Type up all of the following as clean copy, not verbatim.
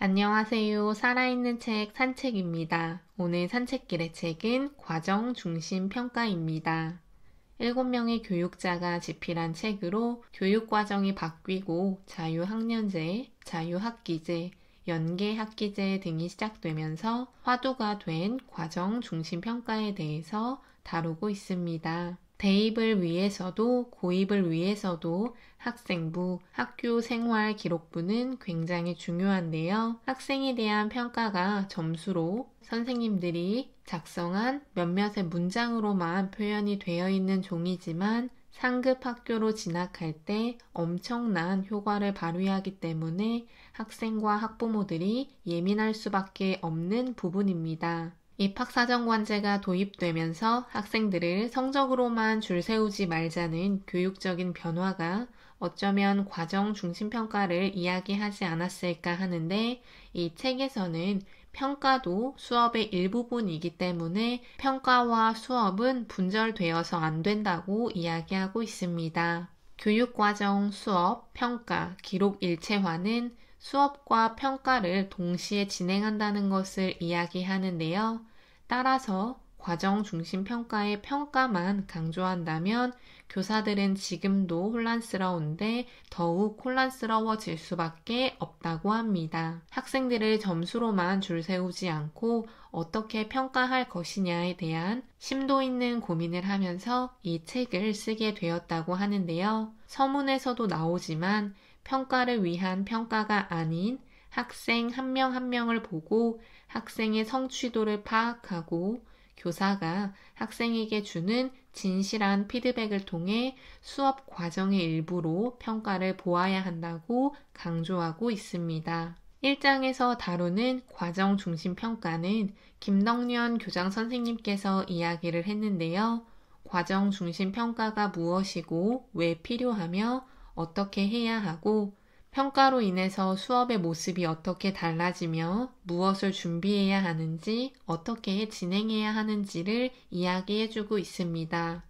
안녕하세요. 살아있는 책 산책입니다. 오늘 산책길의 책은 과정 중심 평가입니다. 7명의 교육자가 집필한 책으로 교육과정이 바뀌고 자유학년제, 자유학기제, 연계학기제 등이 시작되면서 화두가 된 과정 중심 평가에 대해서 다루고 있습니다. 대입을 위해서도 고입을 위해서도 학생부, 학교 생활 기록부는 굉장히 중요한데요. 학생에 대한 평가가 점수로 선생님들이 작성한 몇몇의 문장으로만 표현이 되어 있는 종이지만 상급 학교로 진학할 때 엄청난 효과를 발휘하기 때문에 학생과 학부모들이 예민할 수밖에 없는 부분입니다. 입학사정관제가 도입되면서 학생들을 성적으로만 줄 세우지 말자는 교육적인 변화가 어쩌면 과정 중심 평가를 이야기하지 않았을까 하는데 이 책에서는 평가도 수업의 일부분이기 때문에 평가와 수업은 분절되어서 안 된다고 이야기하고 있습니다. 교육과정, 수업, 평가, 기록 일체화는 수업과 평가를 동시에 진행한다는 것을 이야기하는데요. 따라서 과정 중심 평가의 평가만 강조한다면 교사들은 지금도 혼란스러운데 더욱 혼란스러워질 수밖에 없다고 합니다. 학생들을 점수로만 줄 세우지 않고 어떻게 평가할 것이냐에 대한 심도 있는 고민을 하면서 이 책을 쓰게 되었다고 하는데요. 서문에서도 나오지만 평가를 위한 평가가 아닌 학생 한 명 한 명을 보고 학생의 성취도를 파악하고 교사가 학생에게 주는 진실한 피드백을 통해 수업 과정의 일부로 평가를 보아야 한다고 강조하고 있습니다. 1장에서 다루는 과정 중심 평가는 김덕년 교장 선생님께서 이야기를 했는데요. 과정 중심 평가가 무엇이고 왜 필요하며 어떻게 해야 하고 평가로 인해서 수업의 모습이 어떻게 달라지며 무엇을 준비해야 하는지 어떻게 진행해야 하는지를 이야기해주고 있습니다.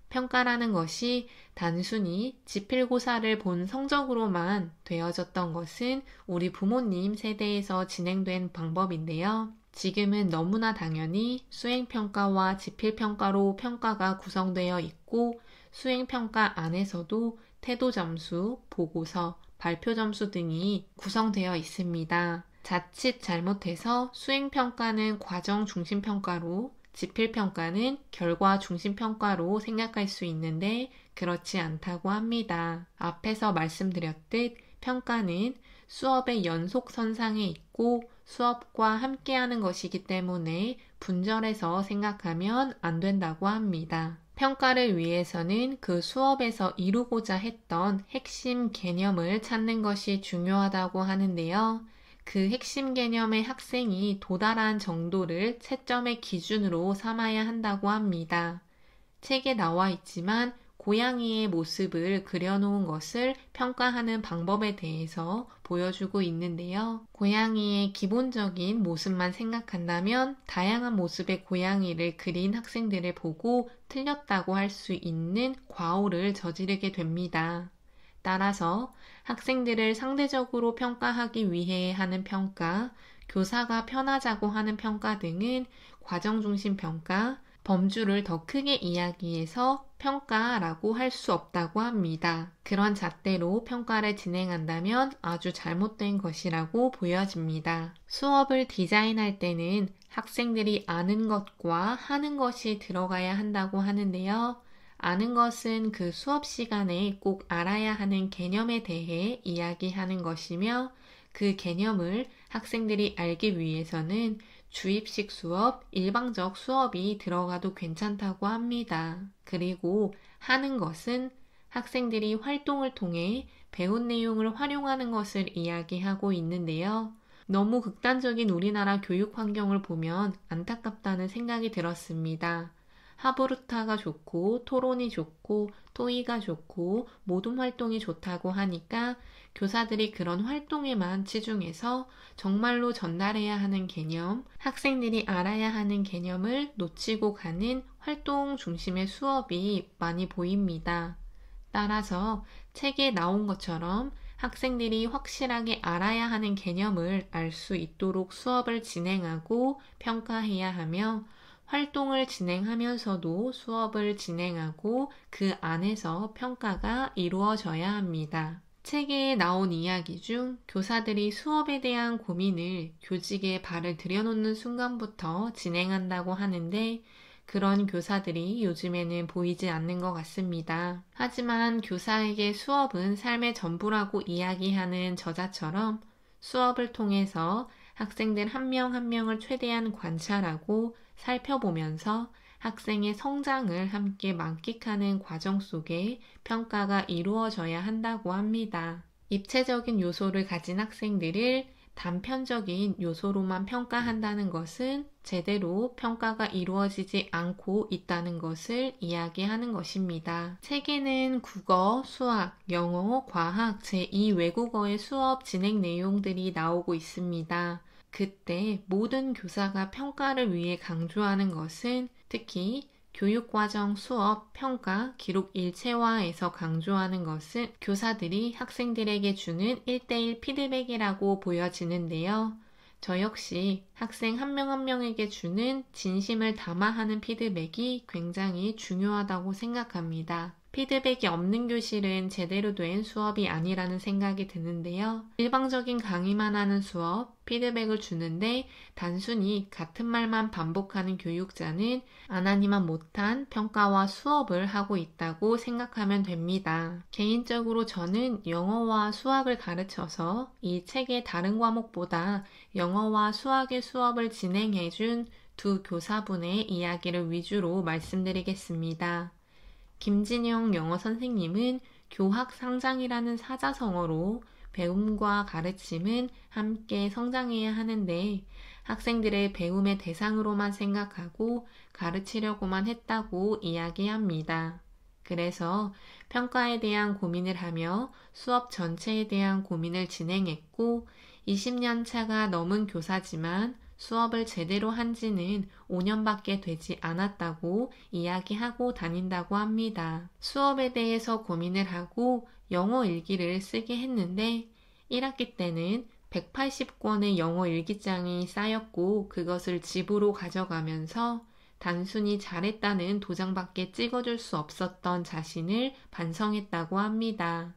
평가라는 것이 단순히 지필고사를 본 성적으로만 되어졌던 것은 우리 부모님 세대에서 진행된 방법인데요. 지금은 너무나 당연히 수행평가와 지필평가로 평가가 구성되어 있고 수행평가 안에서도 태도점수, 보고서, 발표점수 등이 구성되어 있습니다. 자칫 잘못해서 수행평가는 과정 중심평가로 지필평가는 결과 중심평가로 생각할 수 있는데 그렇지 않다고 합니다. 앞에서 말씀드렸듯 평가는 수업의 연속선상에 있고 수업과 함께하는 것이기 때문에 분절해서 생각하면 안 된다고 합니다. 평가를 위해서는 그 수업에서 이루고자 했던 핵심 개념을 찾는 것이 중요하다고 하는데요. 그 핵심 개념의 학생이 도달한 정도를 채점의 기준으로 삼아야 한다고 합니다. 책에 나와 있지만 고양이의 모습을 그려놓은 것을 평가하는 방법에 대해서 보여주고 있는데요. 고양이의 기본적인 모습만 생각한다면 다양한 모습의 고양이를 그린 학생들을 보고 틀렸다고 할 수 있는 과오를 저지르게 됩니다. 따라서 학생들을 상대적으로 평가하기 위해 하는 평가, 교사가 편하자고 하는 평가 등은 과정 중심 평가, 범주를 더 크게 이야기해서 평가라고 할 수 없다고 합니다. 그런 잣대로 평가를 진행한다면 아주 잘못된 것이라고 보여집니다. 수업을 디자인할 때는 학생들이 아는 것과 하는 것이 들어가야 한다고 하는데요. 아는 것은 그 수업 시간에 꼭 알아야 하는 개념에 대해 이야기하는 것이며 그 개념을 학생들이 알기 위해서는 주입식 수업, 일방적 수업이 들어가도 괜찮다고 합니다. 그리고 하는 것은 학생들이 활동을 통해 배운 내용을 활용하는 것을 이야기하고 있는데요. 너무 극단적인 우리나라 교육 환경을 보면 안타깝다는 생각이 들었습니다. 하브루타가 좋고 토론이 좋고 토의가 좋고 모둠 활동이 좋다고 하니까 교사들이 그런 활동에만 치중해서 정말로 전달해야 하는 개념, 학생들이 알아야 하는 개념을 놓치고 가는 활동 중심의 수업이 많이 보입니다. 따라서 책에 나온 것처럼 학생들이 확실하게 알아야 하는 개념을 알 수 있도록 수업을 진행하고 평가해야 하며 활동을 진행하면서도 수업을 진행하고 그 안에서 평가가 이루어져야 합니다. 책에 나온 이야기 중 교사들이 수업에 대한 고민을 교직에 발을 들여놓는 순간부터 진행한다고 하는데 그런 교사들이 요즘에는 보이지 않는 것 같습니다. 하지만 교사에게 수업은 삶의 전부라고 이야기하는 저자처럼 수업을 통해서 학생들 한 명 한 명을 최대한 관찰하고 살펴보면서 학생의 성장을 함께 만끽하는 과정 속에 평가가 이루어져야 한다고 합니다. 입체적인 요소를 가진 학생들을 단편적인 요소로만 평가한다는 것은 제대로 평가가 이루어지지 않고 있다는 것을 이야기하는 것입니다. 책에는 국어, 수학, 영어, 과학, 제2 외국어의 수업 진행 내용들이 나오고 있습니다. 그때 모든 교사가 평가를 위해 강조하는 것은 특히 교육과정 수업, 평가, 기록 일체화에서 강조하는 것은 교사들이 학생들에게 주는 1:1 피드백이라고 보여지는데요. 저 역시 학생 한 명 한 명에게 주는 진심을 담아하는 피드백이 굉장히 중요하다고 생각합니다. 피드백이 없는 교실은 제대로 된 수업이 아니라는 생각이 드는데요. 일방적인 강의만 하는 수업, 피드백을 주는데 단순히 같은 말만 반복하는 교육자는 안 하니만 못한 평가와 수업을 하고 있다고 생각하면 됩니다. 개인적으로 저는 영어와 수학을 가르쳐서 이 책의 다른 과목보다 영어와 수학의 수업을 진행해준 두 교사분의 이야기를 위주로 말씀드리겠습니다. 김진영 영어 선생님은 교학 상장이라는 사자성어로 배움과 가르침은 함께 성장해야 하는데 학생들의 배움의 대상으로만 생각하고 가르치려고만 했다고 이야기합니다. 그래서 평가에 대한 고민을 하며 수업 전체에 대한 고민을 진행했고 20년 차가 넘은 교사지만 수업을 제대로 한 지는 5년밖에 되지 않았다고 이야기하고 다닌다고 합니다. 수업에 대해서 고민을 하고 영어 일기를 쓰게 했는데 1학기 때는 180권의 영어 일기장이 쌓였고 그것을 집으로 가져가면서 단순히 잘했다는 도장밖에 찍어줄 수 없었던 자신을 반성했다고 합니다.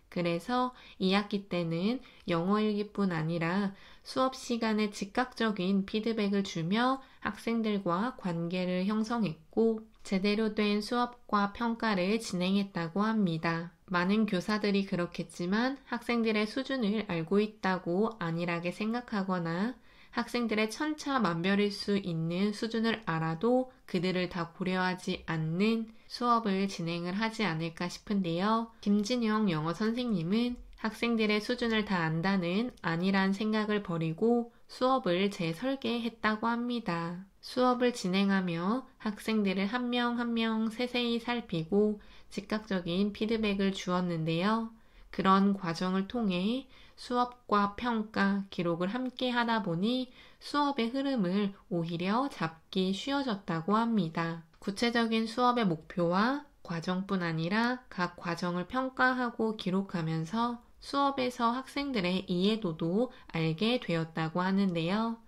그래서 2학기 때는 영어 일기뿐 아니라 수업 시간에 즉각적인 피드백을 주며 학생들과 관계를 형성했고 제대로 된 수업과 평가를 진행했다고 합니다. 많은 교사들이 그렇겠지만 학생들의 수준을 알고 있다고 안일하게 생각하거나 학생들의 천차만별일 수 있는 수준을 알아도 그들을 다 고려하지 않는 수업을 진행을 하지 않을까 싶은데요. 김진영 영어 선생님은 학생들의 수준을 다 안다는 안일한 생각을 버리고 수업을 재설계했다고 합니다. 수업을 진행하며 학생들을 한 명 한 명 세세히 살피고 즉각적인 피드백을 주었는데요. 그런 과정을 통해 수업과 평가, 기록을 함께 하다 보니 수업의 흐름을 오히려 잡기 쉬워졌다고 합니다. 구체적인 수업의 목표와 과정뿐 아니라 각 과정을 평가하고 기록하면서 수업에서 학생들의 이해도도 알게 되었다고 하는데요.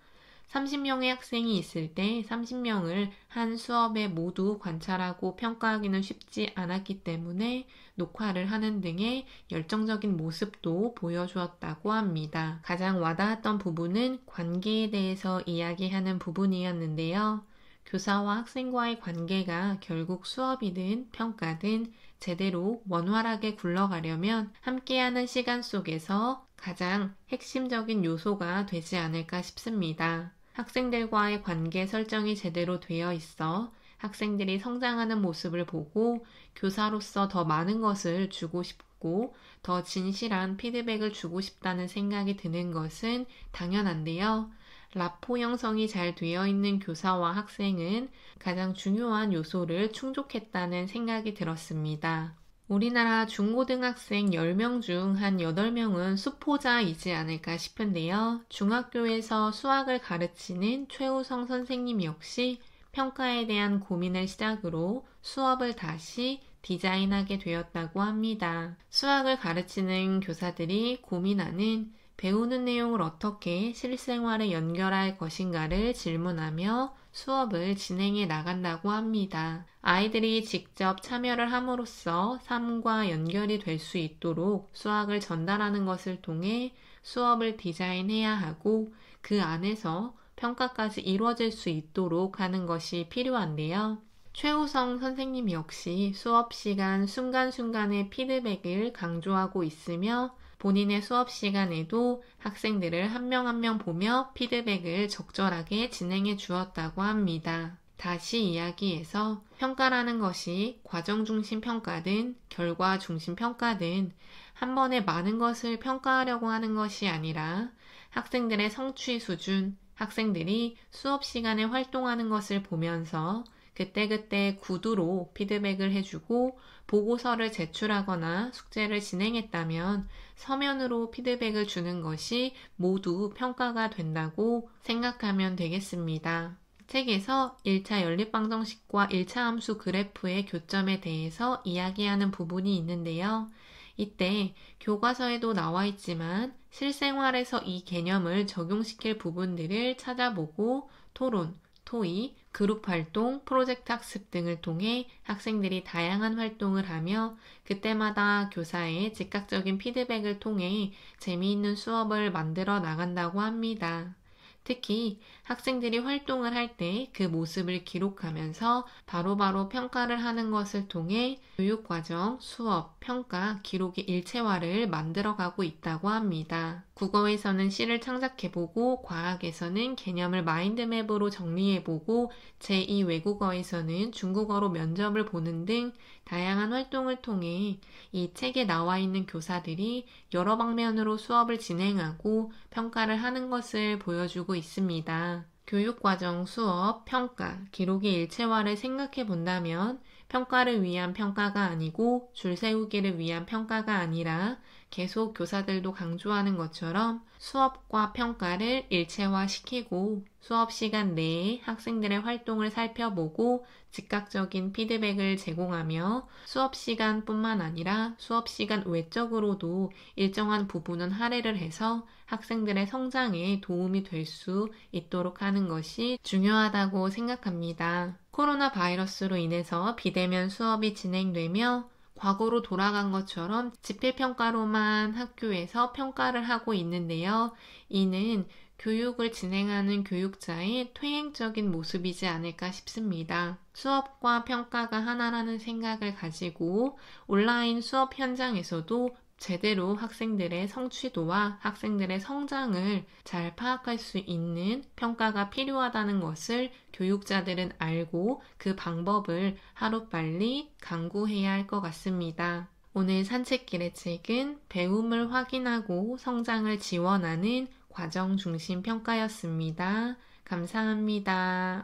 30명의 학생이 있을 때 30명을 한 수업에 모두 관찰하고 평가하기는 쉽지 않았기 때문에 녹화를 하는 등의 열정적인 모습도 보여주었다고 합니다. 가장 와닿았던 부분은 관계에 대해서 이야기하는 부분이었는데요. 교사와 학생과의 관계가 결국 수업이든 평가든 제대로 원활하게 굴러가려면 함께하는 시간 속에서 가장 핵심적인 요소가 되지 않을까 싶습니다. 학생들과의 관계 설정이 제대로 되어 있어 학생들이 성장하는 모습을 보고 교사로서 더 많은 것을 주고 싶고 더 진실한 피드백을 주고 싶다는 생각이 드는 것은 당연한데요. 라포 형성이 잘 되어 있는 교사와 학생은 가장 중요한 요소를 충족했다는 생각이 들었습니다. 우리나라 중고등학생 10명 중 한 8명은 수포자이지 않을까 싶은데요. 중학교에서 수학을 가르치는 최우성 선생님 역시 평가에 대한 고민을 시작으로 수업을 다시 디자인하게 되었다고 합니다. 수학을 가르치는 교사들이 고민하는 배우는 내용을 어떻게 실생활에 연결할 것인가를 질문하며 수업을 진행해 나간다고 합니다. 아이들이 직접 참여를 함으로써 삶과 연결이 될 수 있도록 수학을 전달하는 것을 통해 수업을 디자인해야 하고 그 안에서 평가까지 이루어질 수 있도록 하는 것이 필요한데요. 최우성 선생님 역시 수업 시간 순간순간의 피드백을 강조하고 있으며 본인의 수업 시간에도 학생들을 한 명 한 명 보며 피드백을 적절하게 진행해 주었다고 합니다. 다시 이야기해서 평가라는 것이 과정 중심 평가든 결과 중심 평가든 한 번에 많은 것을 평가하려고 하는 것이 아니라 학생들의 성취 수준, 학생들이 수업 시간에 활동하는 것을 보면서 그때그때 구두로 피드백을 해주고 보고서를 제출하거나 숙제를 진행했다면 서면으로 피드백을 주는 것이 모두 평가가 된다고 생각하면 되겠습니다. 책에서 1차 연립방정식과 1차 함수 그래프의 교점에 대해서 이야기하는 부분이 있는데요. 이때 교과서에도 나와 있지만 실생활에서 이 개념을 적용시킬 부분들을 찾아보고 토론, 토의, 그룹 활동, 프로젝트 학습 등을 통해 학생들이 다양한 활동을 하며 그때마다 교사의 즉각적인 피드백을 통해 재미있는 수업을 만들어 나간다고 합니다. 특히 학생들이 활동을 할 때 그 모습을 기록하면서 바로바로 평가를 하는 것을 통해 교육과정, 수업, 평가, 기록의 일체화를 만들어가고 있다고 합니다. 국어에서는 시를 창작해보고 과학에서는 개념을 마인드맵으로 정리해보고 제2 외국어에서는 중국어로 면접을 보는 등 다양한 활동을 통해 이 책에 나와 있는 교사들이 여러 방면으로 수업을 진행하고 평가를 하는 것을 보여주고 있습니다. 교육과정, 수업, 평가, 기록의 일체화를 생각해 본다면 평가를 위한 평가가 아니고 줄 세우기를 위한 평가가 아니라 계속 교사들도 강조하는 것처럼 수업과 평가를 일체화시키고 수업 시간 내에 학생들의 활동을 살펴보고 즉각적인 피드백을 제공하며 수업 시간뿐만 아니라 수업 시간 외적으로도 일정한 부분은 할애를 해서 학생들의 성장에 도움이 될 수 있도록 하는 것이 중요하다고 생각합니다. 코로나 바이러스로 인해서 비대면 수업이 진행되며 과거로 돌아간 것처럼 집필평가로만 학교에서 평가를 하고 있는데요. 이는 교육을 진행하는 교육자의 퇴행적인 모습이지 않을까 싶습니다. 수업과 평가가 하나라는 생각을 가지고 온라인 수업 현장에서도 제대로 학생들의 성취도와 학생들의 성장을 잘 파악할 수 있는 평가가 필요하다는 것을 교육자들은 알고 그 방법을 하루빨리 강구해야 할 것 같습니다. 오늘 산책길의 책은 배움을 확인하고 성장을 지원하는 과정 중심 평가였습니다. 감사합니다.